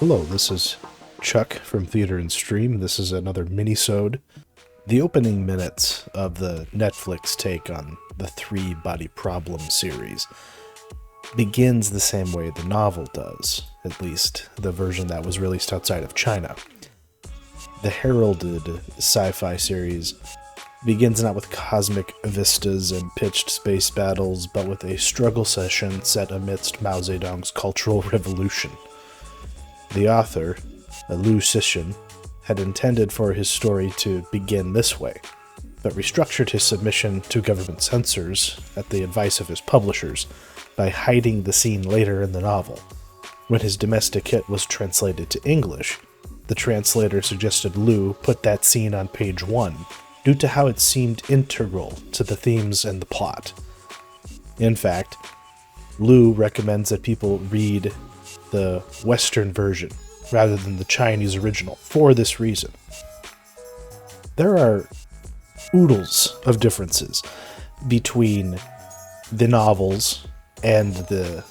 Hello, this is Chuck from Theater and Stream. This is another Minisode. The opening minutes of the Netflix take on the Three Body Problem series begins the same way the novel does, at least the version that was released outside of China. The heralded sci-fi series begins not with cosmic vistas and pitched space battles, but with a struggle session set amidst Mao Zedong's Cultural Revolution. The author, Liu Cixin, had intended for his story to begin this way, but restructured his submission to government censors at the advice of his publishers by hiding the scene later in the novel. When his domestic hit was translated to English, the translator suggested Liu put that scene on page 1 due to how it seemed integral to the themes and the plot. In fact, Liu recommends that people read the Western version rather than the Chinese original for this reason. There are oodles of differences between the novels and the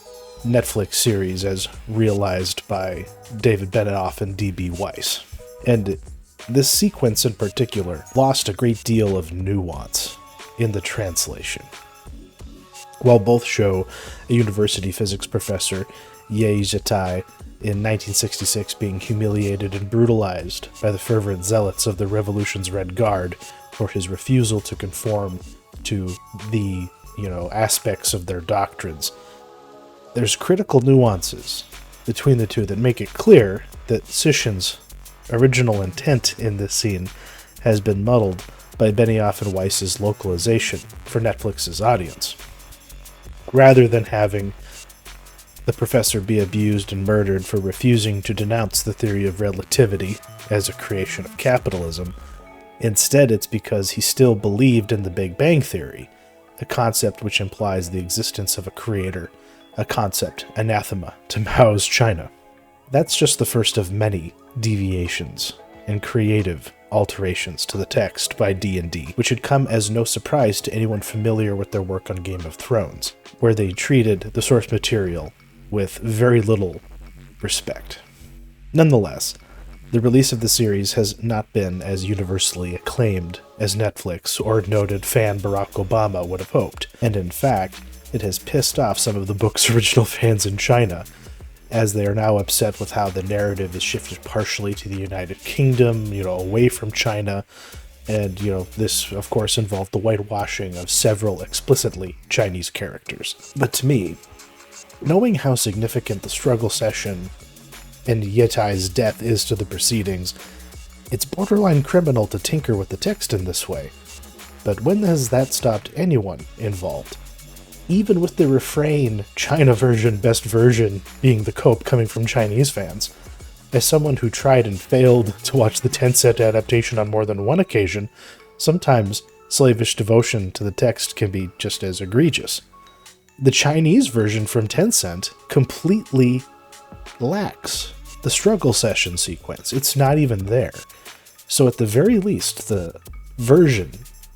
Netflix series as realized by David Benioff and D.B. Weiss. And this sequence in particular lost a great deal of nuance in the translation. While both show a university physics professor, Ye Zhitai, in 1966 being humiliated and brutalized by the fervent zealots of the revolution's Red Guard for his refusal to conform to the, aspects of their doctrines, there's critical nuances between the two that make it clear that Cixin's original intent in this scene has been muddled by Benioff and Weiss's localization for Netflix's audience. Rather than having the professor be abused and murdered for refusing to denounce the theory of relativity as a creation of capitalism, instead it's because he still believed in the Big Bang Theory, a concept which implies the existence of a creator, a concept anathema to Mao's China. That's just the first of many deviations and creative alterations to the text by D&D, which had come as no surprise to anyone familiar with their work on Game of Thrones, where they treated the source material with very little respect. Nonetheless, the release of the series has not been as universally acclaimed as Netflix or noted fan Barack Obama would have hoped, and in fact, it has pissed off some of the book's original fans in China, as they are now upset with how the narrative is shifted partially to the United Kingdom, away from China, and, this, of course, involved the whitewashing of several explicitly Chinese characters. But to me, knowing how significant the struggle session and Yetai's death is to the proceedings, it's borderline criminal to tinker with the text in this way. But when has that stopped anyone involved? Even with the refrain, China version, best version, being the cope coming from Chinese fans. As someone who tried and failed to watch the Tencent adaptation on more than one occasion, sometimes slavish devotion to the text can be just as egregious. The Chinese version from Tencent completely lacks the struggle session sequence. It's not even there. So at the very least, the version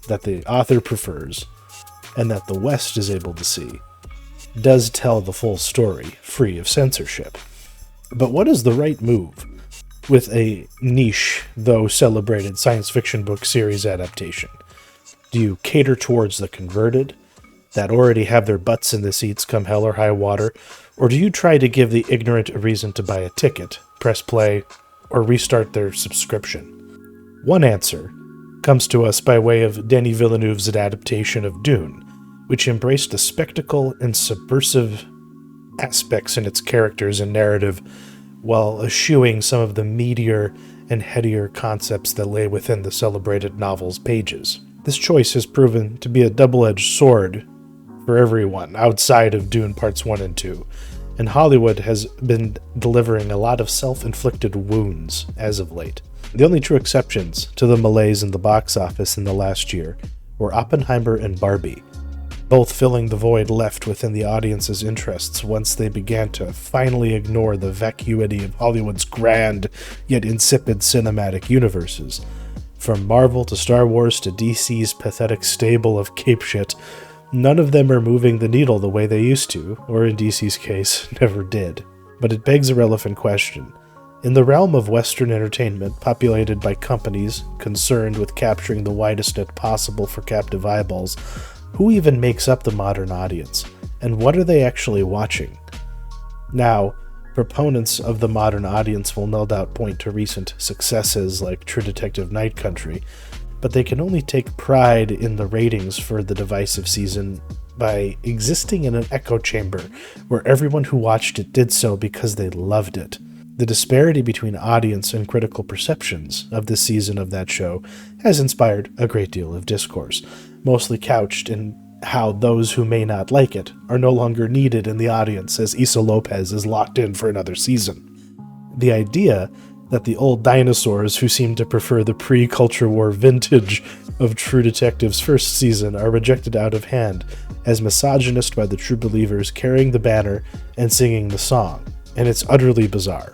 that the author prefers and that the West is able to see does tell the full story, free of censorship. But what is the right move with a niche, though celebrated science fiction book series adaptation? Do you cater towards the converted, that already have their butts in the seats come hell or high water, or do you try to give the ignorant a reason to buy a ticket, press play, or restart their subscription? One answer comes to us by way of Denis Villeneuve's adaptation of Dune, which embraced the spectacle and subversive aspects in its characters and narrative, while eschewing some of the meatier and headier concepts that lay within the celebrated novel's pages. This choice has proven to be a double-edged sword for everyone outside of Dune Parts 1 and 2, and Hollywood has been delivering a lot of self-inflicted wounds as of late. The only true exceptions to the malaise in the box office in the last year were Oppenheimer and Barbie, both filling the void left within the audience's interests once they began to finally ignore the vacuity of Hollywood's grand yet insipid cinematic universes. From Marvel to Star Wars to DC's pathetic stable of cape shit, none of them are moving the needle the way they used to, or in DC's case, never did. But it begs a relevant question. In the realm of Western entertainment, populated by companies concerned with capturing the widest net possible for captive eyeballs, who even makes up the modern audience? And what are they actually watching? Now, proponents of the modern audience will no doubt point to recent successes like True Detective Night Country, but they can only take pride in the ratings for the divisive season by existing in an echo chamber where everyone who watched it did so because they loved it. The disparity between audience and critical perceptions of this season of that show has inspired a great deal of discourse, mostly couched in how those who may not like it are no longer needed in the audience as Issa Lopez is locked in for another season. The idea that the old dinosaurs who seem to prefer the pre-Culture War vintage of True Detective's first season are rejected out of hand as misogynist by the true believers carrying the banner and singing the song, and it's utterly bizarre.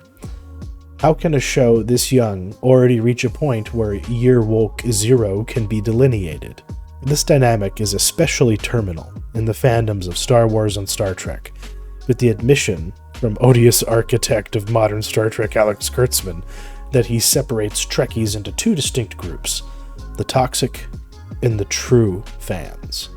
How can a show this young already reach a point where year woke zero can be delineated? This dynamic is especially terminal in the fandoms of Star Wars and Star Trek, with the admission from odious architect of modern Star Trek Alex Kurtzman that he separates Trekkies into two distinct groups, the toxic and the true fans.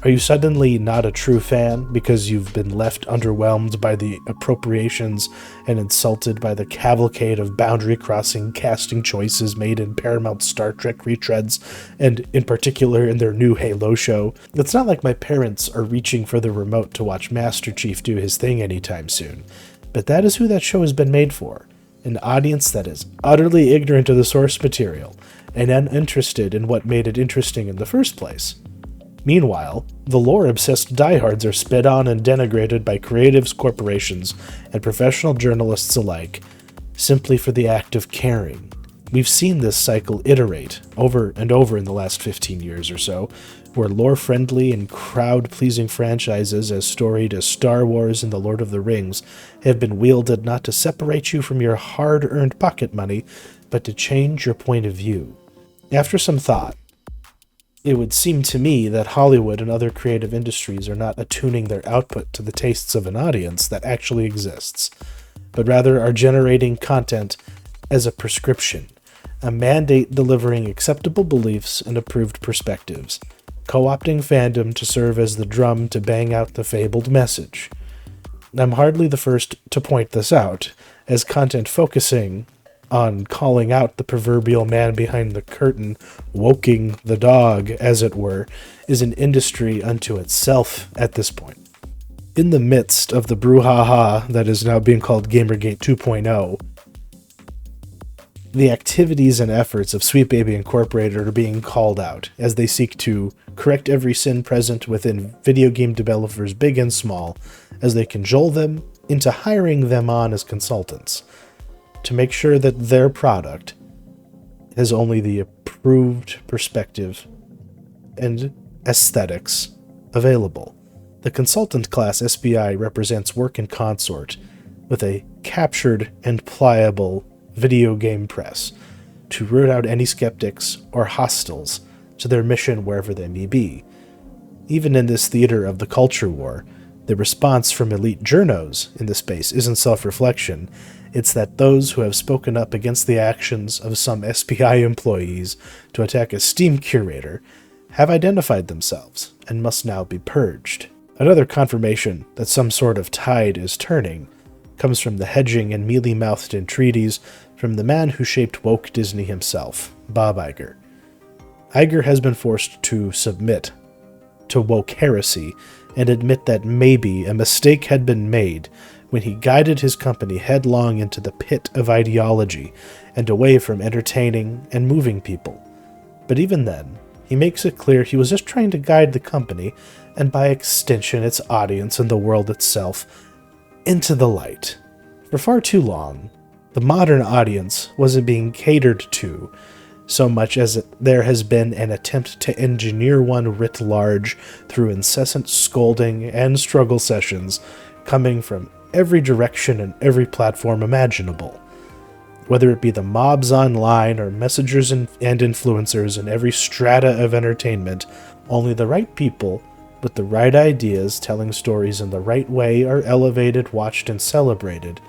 Are you suddenly not a true fan because you've been left underwhelmed by the appropriations and insulted by the cavalcade of boundary-crossing casting choices made in Paramount Star Trek retreads, and in particular in their new Halo show? It's not like my parents are reaching for the remote to watch Master Chief do his thing anytime soon, but that is who that show has been made for, an audience that is utterly ignorant of the source material and uninterested in what made it interesting in the first place. Meanwhile, the lore-obsessed diehards are sped on and denigrated by creatives, corporations, and professional journalists alike, simply for the act of caring. We've seen this cycle iterate over and over in the last 15 years or so, where lore-friendly and crowd-pleasing franchises as storied as Star Wars and The Lord of the Rings have been wielded not to separate you from your hard-earned pocket money, but to change your point of view. After some thought, it would seem to me that Hollywood and other creative industries are not attuning their output to the tastes of an audience that actually exists, but rather are generating content as a prescription, a mandate delivering acceptable beliefs and approved perspectives, co-opting fandom to serve as the drum to bang out the fabled message. I'm hardly the first to point this out, as content focusing on calling out the proverbial man behind the curtain, woking the dog, as it were, is an industry unto itself at this point. In the midst of the brouhaha that is now being called Gamergate 2.0, the activities and efforts of Sweet Baby Incorporated are being called out as they seek to correct every sin present within video game developers big and small, as they cajole them into hiring them on as consultants, to make sure that their product has only the approved perspective and aesthetics available. The consultant class SBI represents work in consort with a captured and pliable video game press to root out any skeptics or hostiles to their mission wherever they may be. Even in this theater of the culture war, the response from elite journos in the space isn't self-reflection. It's that those who have spoken up against the actions of some SPI employees to attack a Steam curator have identified themselves and must now be purged. Another confirmation that some sort of tide is turning comes from the hedging and mealy-mouthed entreaties from the man who shaped woke Disney himself, Bob Iger. Iger has been forced to submit to woke heresy and admit that maybe a mistake had been made when he guided his company headlong into the pit of ideology and away from entertaining and moving people. But even then, he makes it clear he was just trying to guide the company, and by extension its audience and the world itself, into the light. For far too long, the modern audience wasn't being catered to so much as there has been an attempt to engineer one writ large through incessant scolding and struggle sessions coming from every direction and every platform imaginable. Whether it be the mobs online or messengers and influencers in every strata of entertainment, only the right people with the right ideas telling stories in the right way are elevated, watched, and celebrated,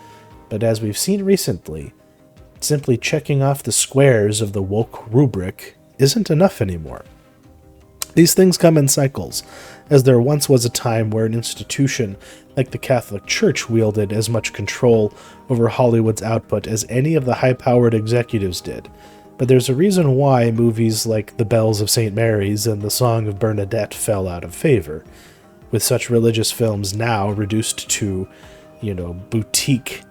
But as we've seen recently, simply checking off the squares of the woke rubric isn't enough anymore. These things come in cycles, as there once was a time where an institution like the Catholic Church wielded as much control over Hollywood's output as any of the high-powered executives did. But there's a reason why movies like The Bells of St. Mary's and The Song of Bernadette fell out of favor, with such religious films now reduced to, boutique,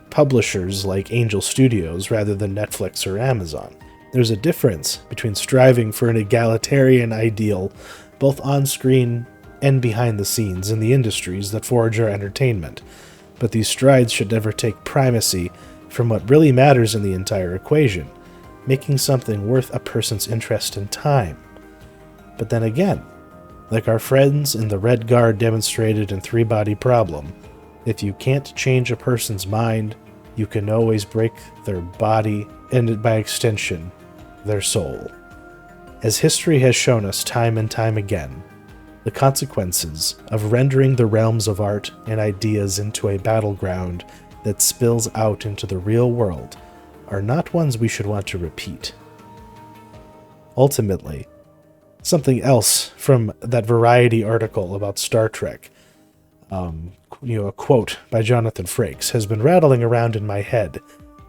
publishers like Angel Studios rather than Netflix or Amazon. There's a difference between striving for an egalitarian ideal, both on-screen and behind the scenes in the industries that forge our entertainment, but these strides should never take primacy from what really matters in the entire equation, making something worth a person's interest and time. But then again, like our friends in the Red Guard demonstrated in Three Body Problem, if you can't change a person's mind, you can always break their body and, by extension, their soul. As history has shown us time and time again, the consequences of rendering the realms of art and ideas into a battleground that spills out into the real world are not ones we should want to repeat. Ultimately, something else from that Variety article about Star Trek, a quote by Jonathan Frakes, has been rattling around in my head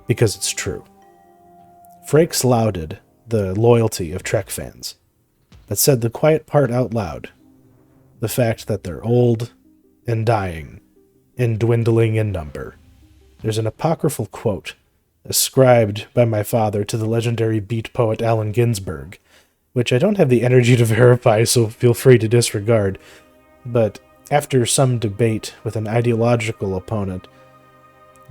because it's true. Frakes lauded the loyalty of Trek fans, but said the quiet part out loud, the fact that they're old and dying and dwindling in number. There's an apocryphal quote ascribed by my father to the legendary beat poet Allen Ginsberg, which I don't have the energy to verify, so feel free to disregard, but after some debate with an ideological opponent,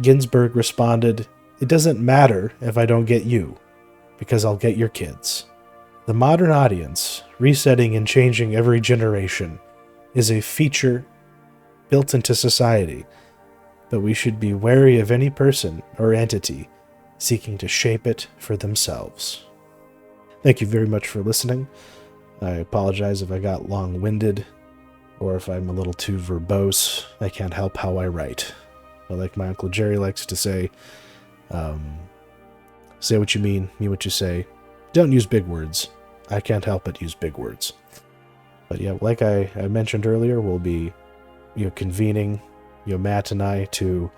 Ginsberg responded, "It doesn't matter if I don't get you, because I'll get your kids." The modern audience, resetting and changing every generation, is a feature built into society, but we should be wary of any person or entity seeking to shape it for themselves. Thank you very much for listening. I apologize if I got long-winded, or if I'm a little too verbose. I can't help how I write. But like my Uncle Jerry likes to say, say what you mean what you say. Don't use big words. I can't help but use big words. But yeah, like I mentioned earlier, we'll be convening, Matt and I, to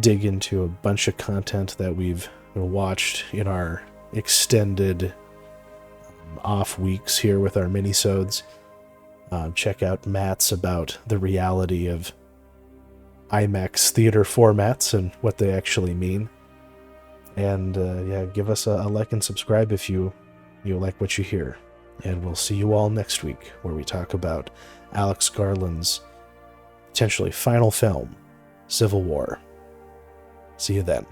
dig into a bunch of content that we've watched in our extended off weeks here with our minisodes. Check out Matt's about the reality of IMAX theater formats and what they actually mean. And give us a like and subscribe if you like what you hear. And we'll see you all next week, where we talk about Alex Garland's potentially final film, Civil War. See you then.